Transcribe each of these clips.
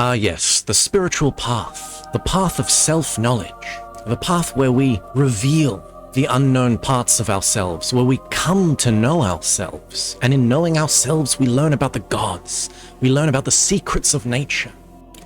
Ah yes, the spiritual path, the path of self-knowledge, the path where we reveal the unknown parts of ourselves, where we come to know ourselves. And in knowing ourselves, we learn about the gods, we learn about the secrets of nature.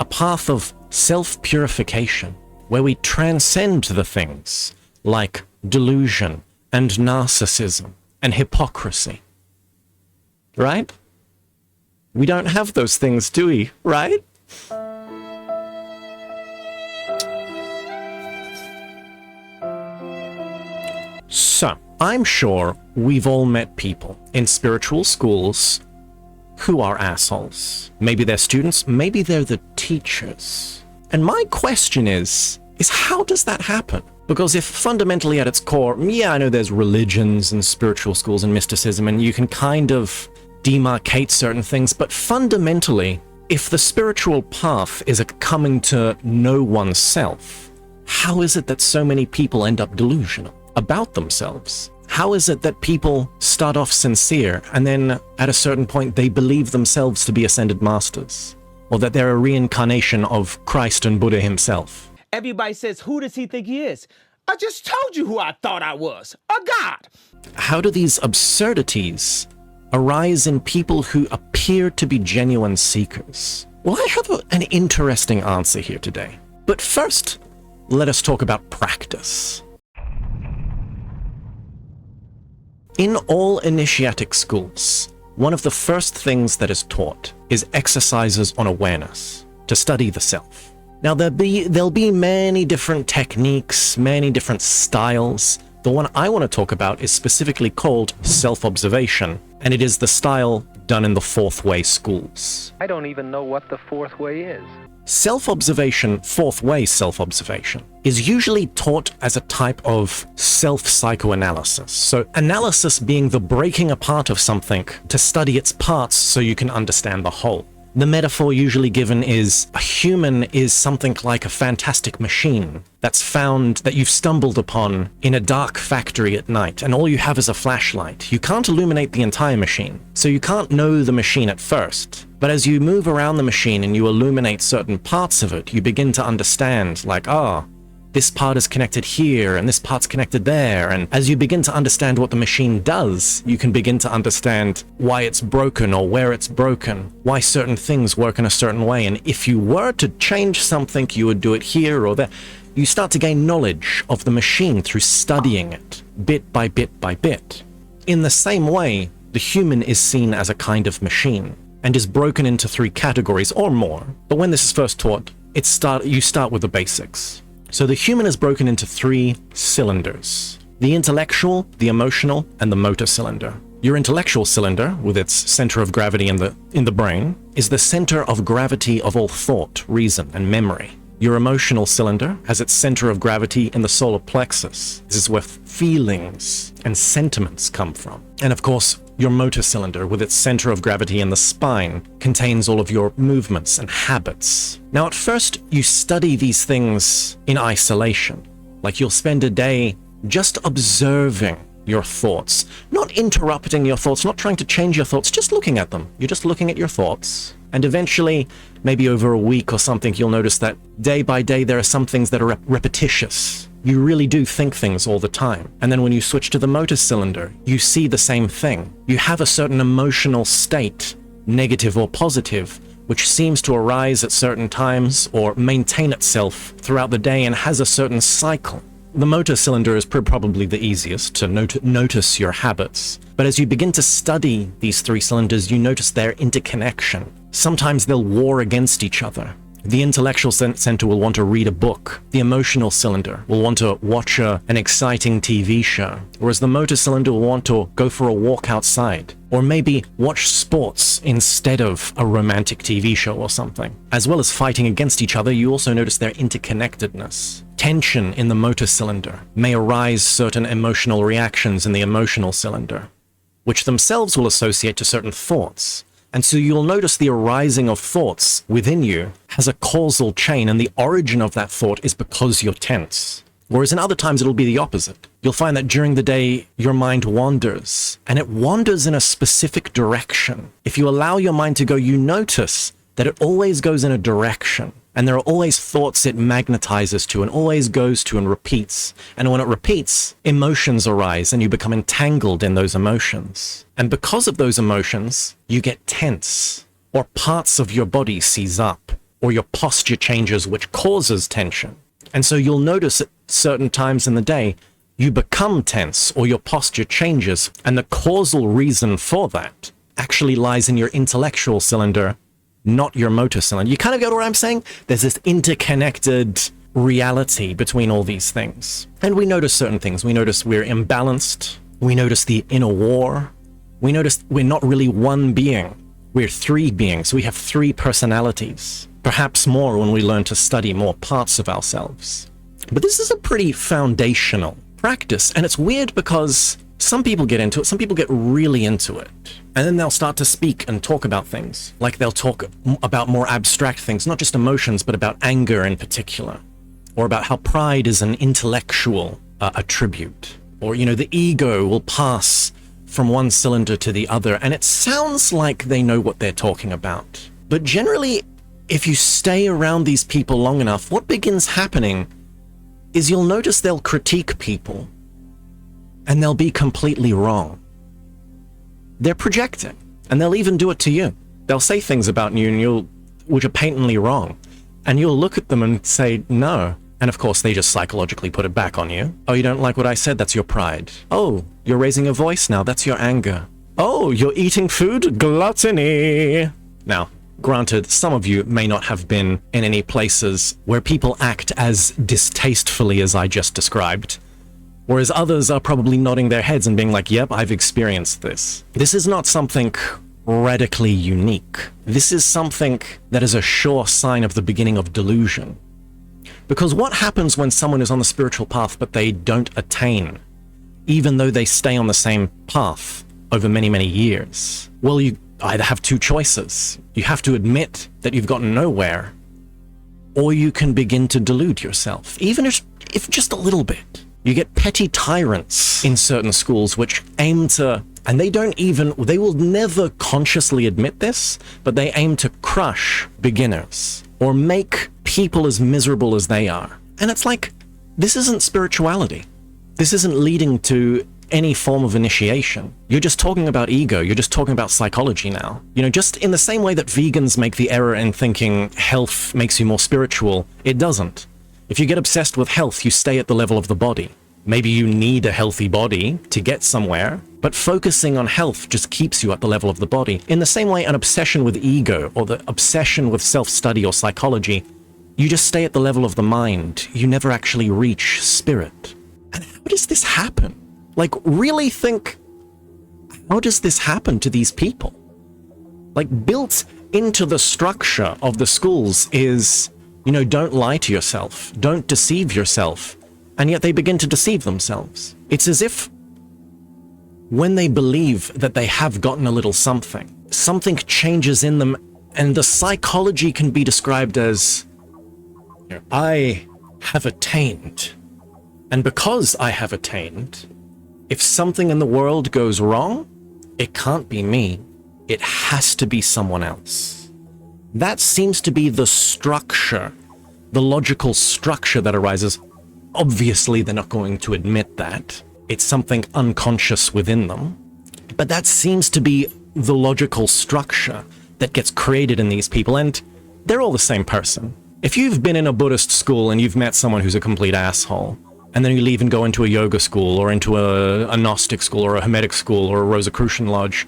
A path of self-purification, where we transcend the things like delusion and narcissism and hypocrisy. Right? We don't have those things, do we? Right? So, I'm sure we've all met people in spiritual schools who are assholes. Maybe they're students, maybe they're the teachers. And my question is how does that happen? Because if fundamentally at its core, yeah, I know there's religions and spiritual schools and mysticism, and you can kind of demarcate certain things, but fundamentally, if the spiritual path is a coming to know oneself, how is it that so many people end up delusional about themselves? How is it that people start off sincere and then at a certain point they believe themselves to be ascended masters, or that they're a reincarnation of Christ and Buddha himself? Everybody says, who does he think he is? I just told you who I thought I was, a god. How do these absurdities arise in people who appear to be genuine seekers? Well, I have an interesting answer here today. But first, let us talk about practice. In all initiatic schools, one of the first things that is taught is exercises on awareness, to study the self. Now, there'll be many different techniques, many different styles. The one I want to talk about is specifically called self-observation, and it is the style done in the fourthway schools. I don't even know what the fourth way is. Self-observation, fourthway self-observation, is usually taught as a type of self-psychoanalysis. So analysis being the breaking apart of something to study its parts so you can understand the whole. The metaphor usually given is a human is something like a fantastic machine that's found, that you've stumbled upon in a dark factory at night, and all you have is a flashlight. You can't illuminate the entire machine, so you can't know the machine at first. But as you move around the machine and you illuminate certain parts of it, you begin to understand, like, this part is connected here, and this part's connected there, and as you begin to understand what the machine does, you can begin to understand why it's broken or where it's broken, why certain things work in a certain way, and if you were to change something, you would do it here or there. You start to gain knowledge of the machine through studying it, bit by bit by bit. In the same way, the human is seen as a kind of machine, and is broken into 3 categories or more. But when this is first taught, you start with the basics. So the human is broken into 3 cylinders: the intellectual, the emotional, and the motor cylinder. Your intellectual cylinder, with its center of gravity in the brain, is the center of gravity of all thought, reason, and memory. Your emotional cylinder has its center of gravity in the solar plexus. This is where feelings and sentiments come from. And of course, your motor cylinder, with its center of gravity in the spine, contains all of your movements and habits. Now, at first, you study these things in isolation. Like, you'll spend a day just observing your thoughts, not interrupting your thoughts, not trying to change your thoughts, just looking at them. You're just looking at your thoughts. And eventually, maybe over a week or something, you'll notice that day by day, there are some things that are repetitious. You really do think things all the time. And then when you switch to the motor cylinder, you see the same thing. You have a certain emotional state, negative or positive, which seems to arise at certain times or maintain itself throughout the day and has a certain cycle. The motor cylinder is probably the easiest to notice your habits. But as you begin to study these 3 cylinders, you notice their interconnection. Sometimes they'll war against each other. The intellectual center will want to read a book. The emotional cylinder will want to watch an exciting TV show. Whereas the motor cylinder will want to go for a walk outside. Or maybe watch sports instead of a romantic TV show or something. As well as fighting against each other, you also notice their interconnectedness. Tension in the motor cylinder may arise certain emotional reactions in the emotional cylinder, which themselves will associate to certain thoughts. And so you'll notice the arising of thoughts within you has a causal chain, and the origin of that thought is because you're tense. Whereas in other times, it'll be the opposite. You'll find that during the day, your mind wanders, and it wanders in a specific direction. If you allow your mind to go, you notice that it always goes in a direction. And there are always thoughts it magnetizes to and always goes to and repeats. And when it repeats, emotions arise and you become entangled in those emotions. And because of those emotions, you get tense, or parts of your body seize up, or your posture changes, which causes tension. And so you'll notice at certain times in the day, you become tense or your posture changes. And the causal reason for that actually lies in your intellectual cylinder, not your motor cylinder. You kind of get what I'm saying? There's this interconnected reality between all these things. And we notice certain things. We notice we're imbalanced. We notice the inner war. We notice we're not really one being. We're three beings. We have three personalities. Perhaps more when we learn to study more parts of ourselves. But this is a pretty foundational practice. And it's weird because some people get into it, some people get really into it. And then they'll start to speak and talk about things. Like they'll talk about more abstract things, not just emotions, but about anger in particular. Or about how pride is an intellectual attribute. Or, you know, the ego will pass from one cylinder to the other. And it sounds like they know what they're talking about. But generally, if you stay around these people long enough, what begins happening is you'll notice they'll critique people. And they'll be completely wrong. They're projecting, and they'll even do it to you. They'll say things about you which are patently wrong, and you'll look at them and say, no. And of course, they just psychologically put it back on you. Oh, you don't like what I said? That's your pride. Oh, you're raising your voice now? That's your anger. Oh, you're eating food? Gluttony. Now, granted, some of you may not have been in any places where people act as distastefully as I just described. Whereas others are probably nodding their heads and being like, yep, I've experienced this. This is not something radically unique. This is something that is a sure sign of the beginning of delusion. Because what happens when someone is on the spiritual path but they don't attain, even though they stay on the same path over many, many years? Well, you either have two choices. You have to admit that you've gotten nowhere, or you can begin to delude yourself, even if just a little bit. You get petty tyrants in certain schools which aim to, and they will never consciously admit this, but they aim to crush beginners or make people as miserable as they are. And it's like, this isn't spirituality. This isn't leading to any form of initiation. You're just talking about ego. You're just talking about psychology now. You know, just in the same way that vegans make the error in thinking health makes you more spiritual, it doesn't. If you get obsessed with health, you stay at the level of the body. Maybe you need a healthy body to get somewhere, but focusing on health just keeps you at the level of the body. In the same way, an obsession with ego or the obsession with self-study or psychology, you just stay at the level of the mind. You never actually reach spirit. And how does this happen? Like, really think, how does this happen to these people? Like, built into the structure of the schools is, you know, don't lie to yourself, don't deceive yourself, and yet they begin to deceive themselves. It's as if when they believe that they have gotten a little something, something changes in them, and the psychology can be described as, I have attained. And because I have attained, if something in the world goes wrong, it can't be me. It has to be someone else. That seems to be the structure, the logical structure that arises. Obviously, they're not going to admit that. It's something unconscious within them. But that seems to be the logical structure that gets created in these people, and they're all the same person. If you've been in a Buddhist school and you've met someone who's a complete asshole, and then you leave and go into a yoga school or into a Gnostic school or a Hermetic school or a Rosicrucian lodge,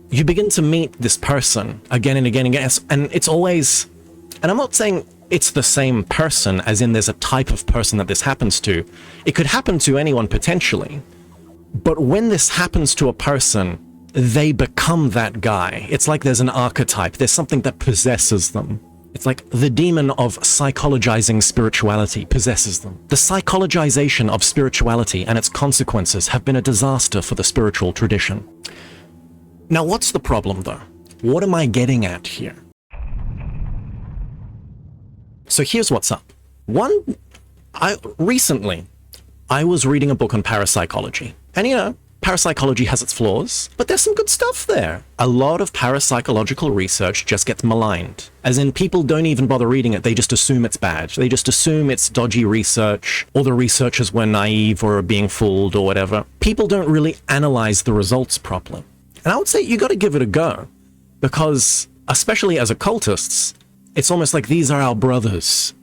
you begin to meet this person again and again and again, and it's always, and I'm not saying it's the same person, as in there's a type of person that this happens to. It could happen to anyone potentially. But when this happens to a person, they become that guy. It's like there's an archetype. There's something that possesses them. It's like the demon of psychologizing spirituality possesses them. The psychologization of spirituality and its consequences have been a disaster for the spiritual tradition. Now, what's the problem, though? What am I getting at here? So here's what's up. Recently, I was reading a book on parapsychology. And, you know, parapsychology has its flaws, but there's some good stuff there. A lot of parapsychological research just gets maligned. As in, people don't even bother reading it, they just assume it's bad. They just assume it's dodgy research, or the researchers were naive or are being fooled or whatever. People don't really analyze the results properly. And I would say you got to give it a go, because, especially as occultists, it's almost like these are our brothers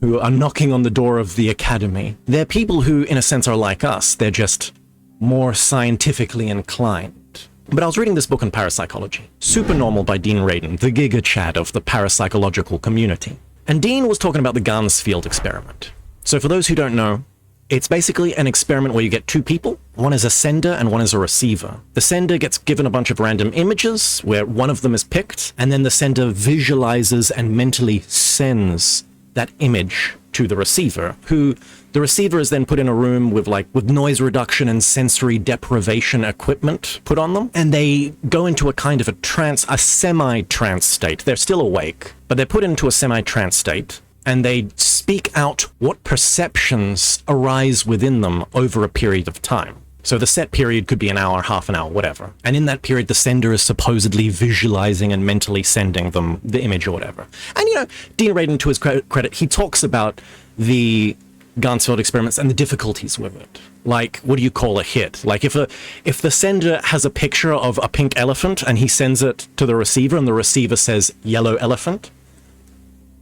who are knocking on the door of the academy. They're people who, in a sense, are like us. They're just more scientifically inclined. But I was reading this book on parapsychology, Supernormal by Dean Radin, the Giga Chad of the parapsychological community. And Dean was talking about the Ganzfield experiment. So for those who don't know, it's basically an experiment where you get two people. One is a sender and one is a receiver. The sender gets given a bunch of random images where one of them is picked, and then the sender visualizes and mentally sends that image to the receiver, who the receiver is then put in a room with noise reduction and sensory deprivation equipment put on them, and they go into a kind of a semi-trance state. They're still awake, but they're put into a semi-trance state, and they speak out what perceptions arise within them over a period of time. So the set period could be an hour, half an hour, whatever. And in that period, the sender is supposedly visualizing and mentally sending them the image or whatever. And, Dean Radin, to his credit, he talks about the Ganzfield experiments and the difficulties with it. Like, what do you call a hit? Like, if the sender has a picture of a pink elephant and he sends it to the receiver and the receiver says yellow elephant,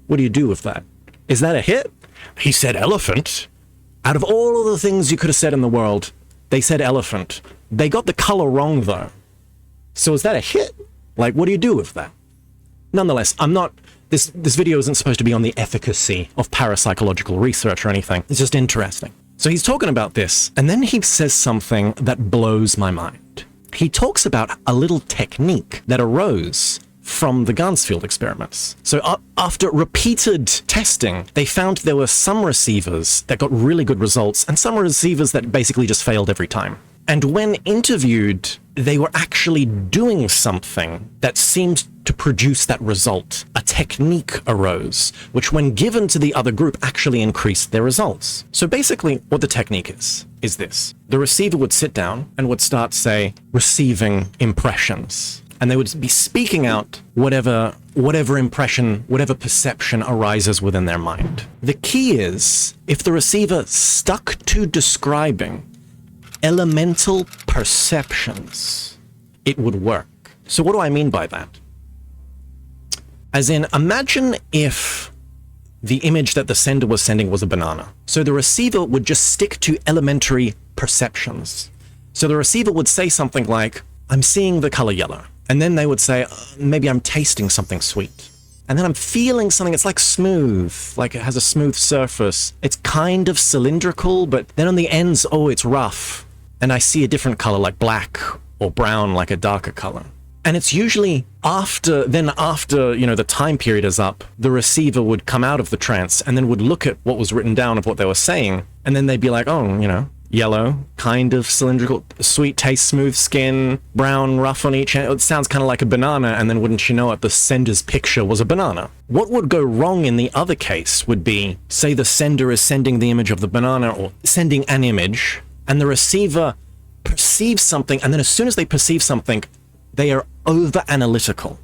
what do you do with that? Is that a hit? He said elephant. Out of all of the things you could have said in the world, they said elephant. They got the color wrong, though. So is that a hit? Like, what do you do with that? Nonetheless, this video isn't supposed to be on the efficacy of parapsychological research or anything. It's just interesting. So he's talking about this, and then he says something that blows my mind. He talks about a little technique that arose from the Ganzfield experiments. So after repeated testing, they found there were some receivers that got really good results and some receivers that basically just failed every time. And when interviewed, they were actually doing something that seemed to produce that result. A technique arose, which when given to the other group actually increased their results. So basically what the technique is this. The receiver would sit down and would start, say, receiving impressions. And they would be speaking out whatever impression, whatever perception arises within their mind. The key is, if the receiver stuck to describing elemental perceptions, it would work. So what do I mean by that? As in, imagine if the image that the sender was sending was a banana. So the receiver would just stick to elementary perceptions. So the receiver would say something like, I'm seeing the color yellow. And then they would say, maybe I'm tasting something sweet. And then I'm feeling something, it's like smooth, like it has a smooth surface. It's kind of cylindrical, but then on the ends, it's rough. And I see a different color, like black or brown, like a darker color. And it's usually after, the time period is up, the receiver would come out of the trance and then would look at what was written down of what they were saying. And then they'd be like, yellow, kind of cylindrical, sweet taste, smooth skin, brown, rough on each end. It sounds kind of like a banana, and then wouldn't you know it, the sender's picture was a banana. What would go wrong in the other case would be, say the sender is sending the image of the banana, or sending an image, and the receiver perceives something, and then as soon as they perceive something, they are over-analytical,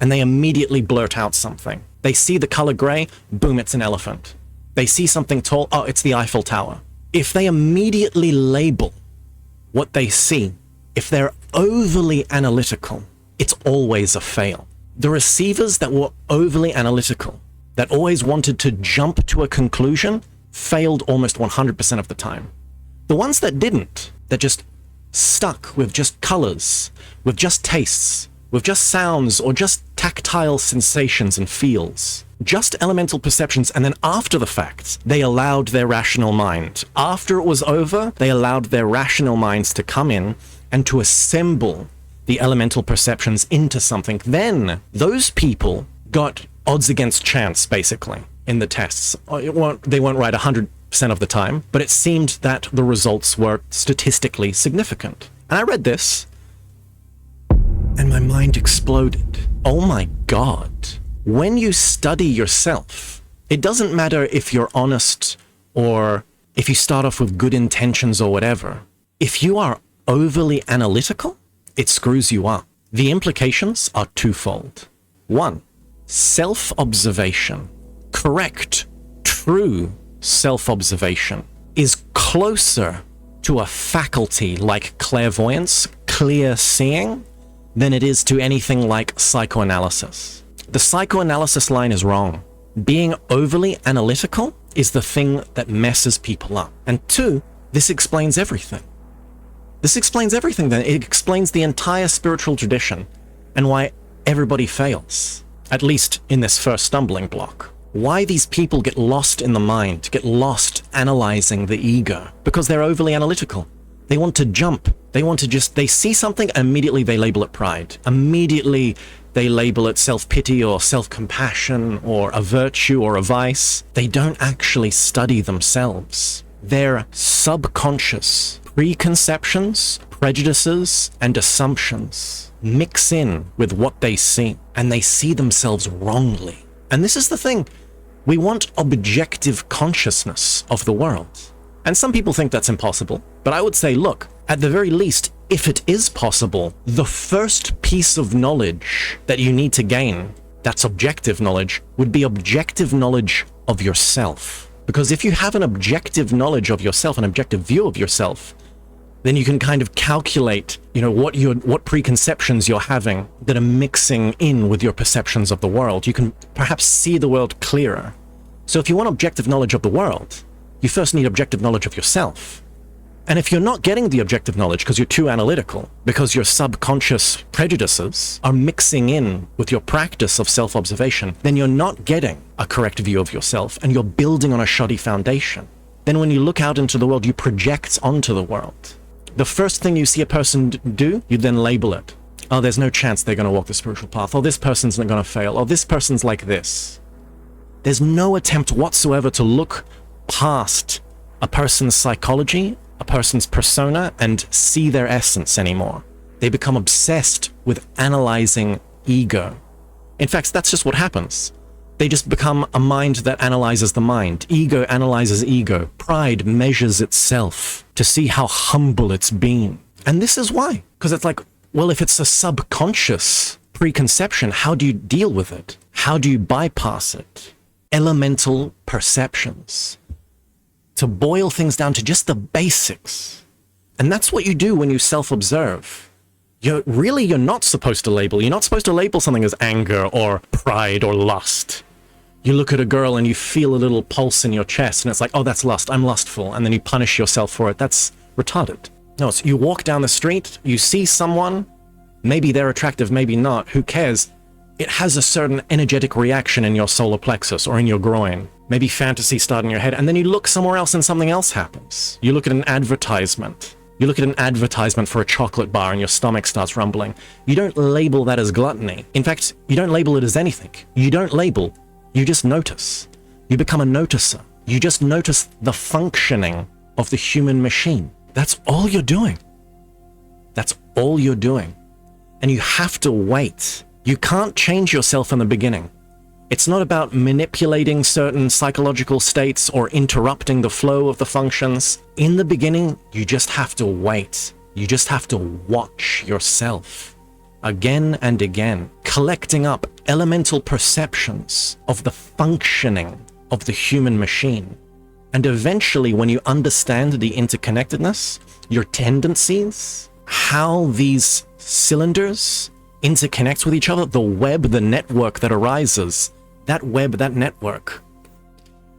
and they immediately blurt out something. They see the color gray, boom, it's an elephant. They see something tall, it's the Eiffel Tower. If they immediately label what they see, if they're overly analytical, it's always a fail. The receivers that were overly analytical, that always wanted to jump to a conclusion, failed almost 100% of the time. The ones that didn't, that just stuck with just colors, with just tastes, with just sounds, or just tactile sensations and feels, just elemental perceptions, and then after the fact, they allowed their rational mind. After it was over, they allowed their rational minds to come in and to assemble the elemental perceptions into something. Then those people got odds against chance, basically, in the tests. They weren't right 100% of the time, but it seemed that the results were statistically significant. And I read this, and my mind exploded. Oh my God. When you study yourself, it doesn't matter if you're honest or if you start off with good intentions or whatever. If you are overly analytical, it screws you up. The implications are twofold. One, self-observation, correct, true self-observation, is closer to a faculty like clairvoyance, clear seeing, than it is to anything like psychoanalysis. The psychoanalysis line is wrong. Being overly analytical is the thing that messes people up. And two, this explains everything. This explains everything then. It explains the entire spiritual tradition and why everybody fails, at least in this first stumbling block. Why these people get lost in the mind, get lost analyzing the ego, because they're overly analytical. They want to jump. They want to they see something, immediately they label it pride. Immediately they label it self-pity or self-compassion or a virtue or a vice. They don't actually study themselves. Their subconscious preconceptions, prejudices, and assumptions mix in with what they see, and they see themselves wrongly. And this is the thing. We want objective consciousness of the world. And some people think that's impossible, but I would say, look, at the very least, if it is possible, the first piece of knowledge that you need to gain, that's objective knowledge, would be objective knowledge of yourself. Because if you have an objective knowledge of yourself, an objective view of yourself, then you can kind of calculate, what preconceptions you're having that are mixing in with your perceptions of the world. You can perhaps see the world clearer. So if you want objective knowledge of the world, you first need objective knowledge of yourself. And if you're not getting the objective knowledge because you're too analytical, because your subconscious prejudices are mixing in with your practice of self-observation, then you're not getting a correct view of yourself, and you're building on a shoddy foundation. Then when you look out into the world, you project onto the world. The first thing you see a person do, you then label it. Oh, there's no chance they're going to walk the spiritual path. Oh, this person's not going to fail. Oh, this person's like this. There's no attempt whatsoever to look past a person's psychology, a person's persona, and see their essence anymore. They become obsessed with analyzing ego. In fact, that's just what happens. They just become a mind that analyzes the mind. Ego analyzes ego. Pride measures itself to see how humble it's been. And this is why. Because it's like, well, if it's a subconscious preconception, how do you deal with it? How do you bypass it? Elemental perceptions. To boil things down to just the basics. And that's what you do when you self-observe. You're not supposed to label. You're not supposed to label something as anger or pride or lust. You look at a girl and you feel a little pulse in your chest and it's like, oh, that's lust. I'm lustful. And then you punish yourself for it. That's retarded. No, so you walk down the street, you see someone, maybe they're attractive, maybe not. Who cares? It has a certain energetic reaction in your solar plexus or in your groin. Maybe fantasy start in your head, and then you look somewhere else and something else happens. You look at an advertisement. You look at an advertisement for a chocolate bar and your stomach starts rumbling. You don't label that as gluttony. In fact, you don't label it as anything. You don't label, you just notice. You become a noticer. You just notice the functioning of the human machine. That's all you're doing. That's all you're doing. And you have to wait. You can't change yourself in the beginning. It's not about manipulating certain psychological states or interrupting the flow of the functions. In the beginning, you just have to wait. You just have to watch yourself again and again, collecting up elemental perceptions of the functioning of the human machine. And eventually, when you understand the interconnectedness, your tendencies, how these cylinders interconnect with each other, the web, the network that arises, that web, that network,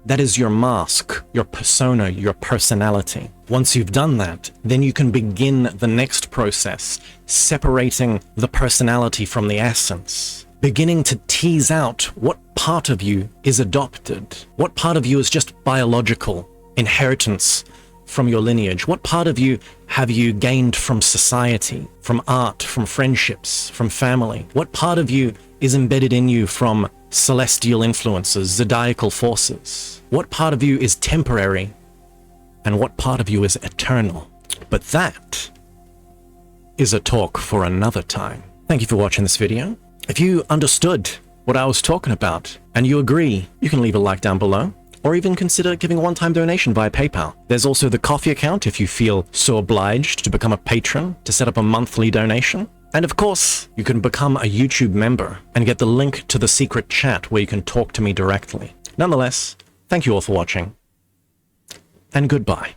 that is your mask, your persona, your personality. Once you've done that, then you can begin the next process, separating the personality from the essence, beginning to tease out what part of you is adopted, what part of you is just biological inheritance from your lineage, what part of you have you gained from society, from art, from friendships, from family, what part of you is embedded in you from celestial influences, zodiacal forces, what part of you is temporary, and what part of you is eternal. But that is a talk for another time. Thank you for watching this video. If you understood what I was talking about and you agree, you can leave a like down below. or even consider giving a one-time donation via PayPal. There's also the Coffee account if you feel so obliged to become a patron to set up a monthly donation. And of course, you can become a YouTube member and get the link to the secret chat where you can talk to me directly. Nonetheless, thank you all for watching, and goodbye.